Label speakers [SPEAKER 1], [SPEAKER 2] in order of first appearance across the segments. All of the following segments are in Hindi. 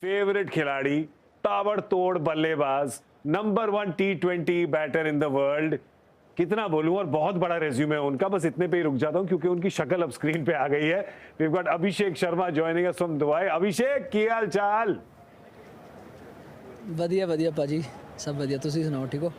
[SPEAKER 1] फेवरेट खिलाड़ी, ताबड़तोड़ बल्लेबाज, number 1 T20 batter in the world. कितना बोलूं, और बहुत बड़ा रेज्यूमे है उनका। बस इतने पे ही रुक जाता हूं क्योंकि उनकी शक्ल अब स्क्रीन पे आ गई है। We have got Abhishek Sharma joining us from Dubai. Abhishek, की हाल चाल?
[SPEAKER 2] ਵਧੀਆ ਵਧੀਆ ਭਾਜੀ, सब ਵਧੀਆ। ਤੁਸੀਂ ਸੁਣਾਓ, ठीक हो?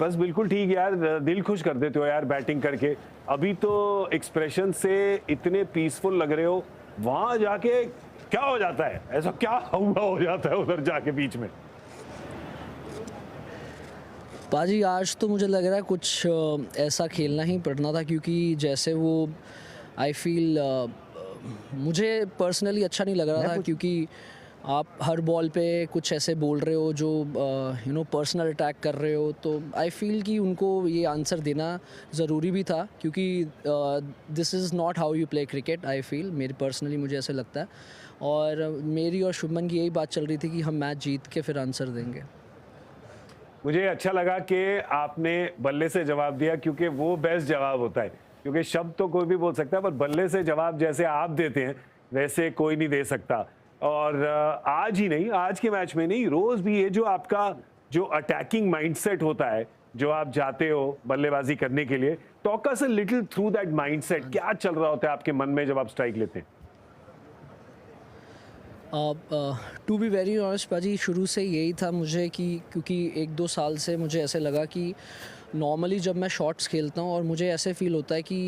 [SPEAKER 1] बस बिल्कुल ठीक यार, दिल खुश कर देते हो यार बैटिंग करके। अभी तो एक्सप्रेशन से इतने पीसफुल लग रहे हो, वहां जाके क्या हो जाता है? ऐसा क्या हुआ हो जाता है उधर जाके बीच में?
[SPEAKER 2] पाजी आज तो मुझे लग रहा है कुछ ऐसा खेलना ही पड़ना था, क्योंकि जैसे वो आई फील मुझे पर्सनली अच्छा नहीं लग रहा था, क्योंकि आप हर बॉल पे कुछ ऐसे बोल रहे हो जो पर्सनल अटैक कर रहे हो। तो आई फील कि उनको ये आंसर देना ज़रूरी भी था, क्योंकि this is not how you play cricket. I feel, मेरी पर्सनली मुझे ऐसे लगता है, और मेरी और शुभमन की यही बात चल रही थी कि हम मैच जीत के फिर आंसर देंगे।
[SPEAKER 1] मुझे अच्छा लगा कि आपने बल्ले से जवाब दिया, क्योंकि वो बेस्ट जवाब होता है। क्योंकि शब्द तो कोई भी बोल सकता है, पर बल्ले से जवाब जैसे आप देते हैं वैसे कोई नहीं दे सकता। और आज ही नहीं, आज के मैच में नहीं, रोज भी ये जो आपका जो अटैकिंग माइंडसेट होता है, जो आप जाते हो बल्लेबाजी करने के लिए, talk us a little through that mindset. क्या चल रहा होता है आपके मन में जब आप स्ट्राइक लेते हैं?
[SPEAKER 2] टू बी वेरी ऑनेस्ट पाजी, शुरू से यही था मुझे कि क्योंकि 1-2 साल से मुझे ऐसे लगा कि नॉर्मली जब मैं शॉट्स खेलता हूँ और मुझे ऐसे फ़ील होता है कि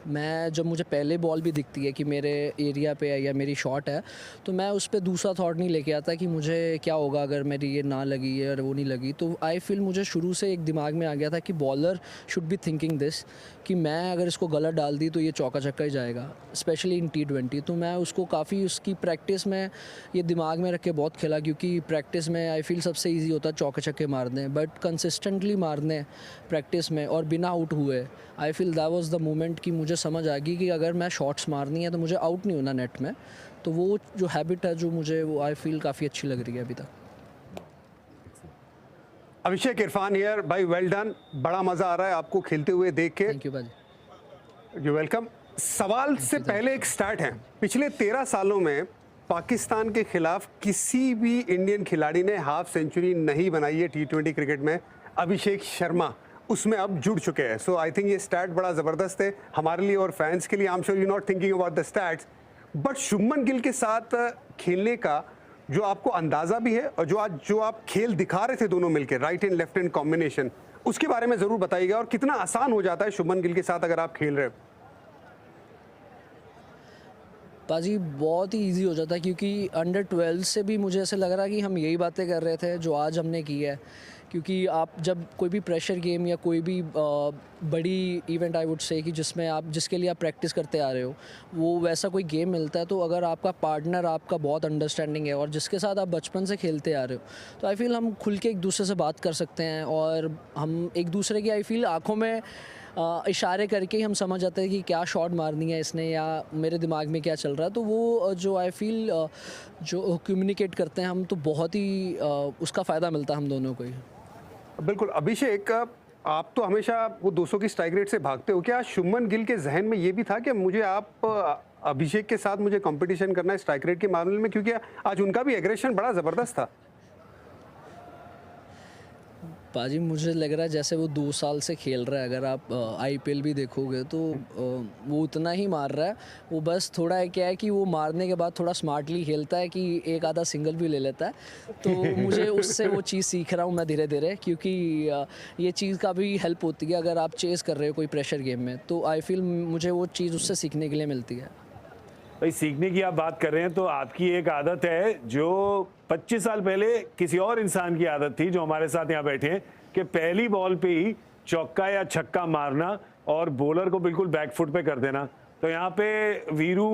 [SPEAKER 2] मैं जब मुझे पहले बॉल भी दिखती है कि मेरे एरिया पे है या मेरी शॉट है, तो मैं उस पर दूसरा थॉट नहीं लेके आता कि मुझे क्या होगा अगर मेरी ये ना लगी या वो नहीं लगी। तो आई फील मुझे शुरू से एक दिमाग में आ गया था कि bowler should be thinking this, कि मैं अगर इसको गलत डाल दी तो ये चौका छक्का ही जाएगा, स्पेशली इन T20। तो मैं उसको काफ़ी उसकी प्रैक्टिस में ये दिमाग में रख के बहुत खेला, क्योंकि प्रैक्टिस में आई फील सबसे ईजी होता है चौके छक्के मारने, बट कंसिस्टेंटली मारने प्रैक्टिस में और बिना आउट हुए। I feel that was the moment कि मुझे समझ आ गई कि अगर मैं शॉट्स मारनी है तो मुझे आउट नहीं होना नेट में। तो वो जो हैबिट है जो मुझे, वो आई फील काफ़ी अच्छी लग रही है अभी तक।
[SPEAKER 3] अभिषेक, इरफान हियर भाई, वेल डन। बड़ा मजा आ रहा है आपको खेलते हुए देख के।
[SPEAKER 2] थैंक यू भाजी।
[SPEAKER 3] You welcome. सवाल से पहले एक स्टार्ट है। पिछले 13 सालों में पाकिस्तान के खिलाफ किसी भी इंडियन खिलाड़ी ने हाफ सेंचुरी नहीं बनाई है T20 क्रिकेट में। अभिषेक शर्मा उसमें अब जुड़ चुके हैं। सो आई थिंक ये स्टैट बड़ा ज़बरदस्त है हमारे लिए और फैंस के लिए। I am sure you not thinking about the stats, but Shubman Gill के साथ खेलने का जो आपको अंदाज़ा भी है, और जो आप खेल दिखा रहे थे दोनों मिलकर, right and left hand combination, उसके बारे में ज़रूर बताइएगा। और कितना आसान हो जाता है शुभमन गिल के साथ अगर आप खेल रहे हो?
[SPEAKER 2] पाजी बहुत ही इजी हो जाता है, क्योंकि अंडर 12 से भी मुझे ऐसे लग रहा है कि हम यही बातें कर रहे थे जो आज हमने की है। क्योंकि आप जब कोई भी प्रेशर गेम या कोई भी बड़ी इवेंट, आई वुड से, कि जिसके लिए आप प्रैक्टिस करते आ रहे हो, वो वैसा कोई गेम मिलता है, तो अगर आपका पार्टनर आपका बहुत अंडरस्टैंडिंग है और जिसके साथ आप बचपन से खेलते आ रहे हो, तो आई फील हम खुल के एक दूसरे से बात कर सकते हैं, और हम एक दूसरे की आई फील आँखों में इशारे करके ही हम समझ जाते हैं कि क्या शॉट मारनी है इसने या मेरे दिमाग में क्या चल रहा है। तो वो जो आई फील जो कम्युनिकेट करते हैं हम, तो बहुत ही उसका फ़ायदा मिलता है हम दोनों को ही।
[SPEAKER 3] बिल्कुल। अभिषेक, आप तो हमेशा वो 200 की स्ट्राइक रेट से भागते हो। क्या शुभमन गिल के जहन में ये भी था कि मुझे अभिषेक के साथ मुझे कंपटीशन करना है स्ट्राइक रेट के मामले में, क्योंकि आज उनका भी एग्रेशन बड़ा ज़बरदस्त था?
[SPEAKER 2] पाजी मुझे लग रहा है जैसे वो 2 साल से खेल रहा है। अगर आप IPL भी देखोगे तो वो उतना ही मार रहा है। वो बस थोड़ा है क्या है कि वो मारने के बाद थोड़ा स्मार्टली खेलता है, कि एक आधा सिंगल भी ले लेता है। तो मुझे उससे वो चीज़ सीख रहा हूँ मैं धीरे धीरे, क्योंकि ये चीज़ का भी हेल्प होती है अगर आप चेस कर रहे हो कोई प्रेशर गेम में। तो आई फील मुझे वो चीज़ उससे सीखने के लिए मिलती है।
[SPEAKER 1] भाई, सीखने की आप बात कर रहे हैं तो आपकी एक आदत है जो 25 साल पहले किसी और इंसान की आदत थी जो हमारे साथ यहाँ बैठे हैं, कि पहली बॉल पे ही चौका या छक्का मारना और बॉलर को बिल्कुल बैकफुट पे कर देना। तो यहाँ पे वीरू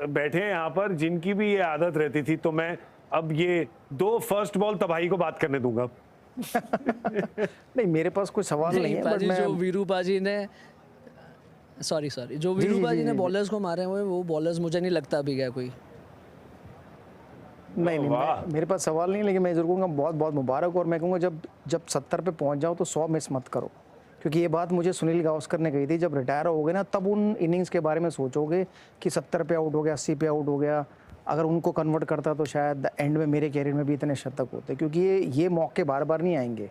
[SPEAKER 1] बैठे हैं यहाँ पर, जिनकी भी ये आदत रहती थी। तो मैं अब ये 2 फर्स्ट बॉल तबाही को बात करने दूंगा।
[SPEAKER 4] नहीं, मेरे पास कोई सवाल नहीं है, बट मैं
[SPEAKER 2] जो वीरू पाजी ने सॉरी जो वीरू पाजी ने बॉलर्स को मारे हुए, वो बॉलर्स मुझे नहीं लगता अभी गया कोई।
[SPEAKER 4] नहीं, मेरे पास सवाल नहीं, लेकिन मैं ज़रूर कहूँगा बहुत बहुत मुबारक। और मैं कहूँगा जब 70 पे पहुँच जाओ तो 100 मिस मत करो, क्योंकि ये बात मुझे सुनील गावस्कर ने कही थी। जब रिटायर हो गए ना, तब उन इनिंग्स के बारे में सोचोगे कि 70 पे आउट हो गया, 80 पे आउट हो गया, अगर उनको कन्वर्ट करता तो शायद एंड में मेरे कैरियर में भी इतने शतक होते, क्योंकि ये मौके बार बार नहीं आएंगे।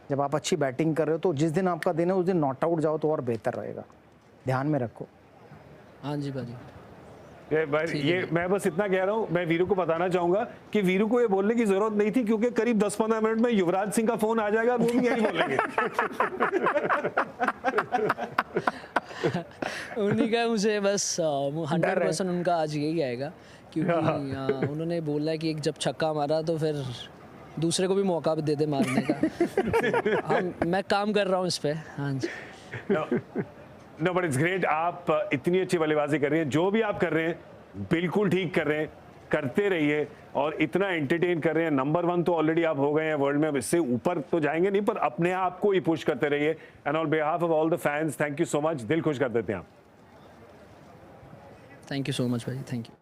[SPEAKER 4] जब आप अच्छी बैटिंग कर रहे हो तो जिस दिन आपका दिन है उस दिन नॉट आउट जाओ तो और बेहतर रहेगा, ध्यान में रखो।
[SPEAKER 2] हाँ जी भाजी।
[SPEAKER 1] ये मैं बस इतना कह रहा हूँ, मैं वीरू को बताना चाहूंगा कि वीरू को ये बोलने की जरूरत नहीं थी, क्योंकि करीब 10-15 मिनट में युवराज सिंह का फोन आ जाएगा और वो भी यही बोलेंगे।
[SPEAKER 2] उन्हीं का मुझे बस 100% उनका आज यही आएगा, क्योंकि उन्होंने बोला है कि एक जब छक्का मारा तो फिर दूसरे को भी मौका दे दे मारने का। मैं काम कर रहा हूँ इस पे। हाँ जी।
[SPEAKER 1] नो बट इट्स ग्रेट, आप इतनी अच्छी बल्लेबाजी कर रही हैं, जो भी आप कर रहे हैं बिल्कुल ठीक कर रहे हैं, करते रहिए और इतना एंटरटेन कर रहे हैं। नंबर 1 तो ऑलरेडी आप हो गए हैं वर्ल्ड में, अब इससे ऊपर तो जाएंगे नहीं, पर अपने आप को ही पुश करते रहिए। And on behalf of all the fans, thank you so much, दिल खुश कर देते हैं आप।
[SPEAKER 2] थैंक यू सो मच भाई, थैंक यू।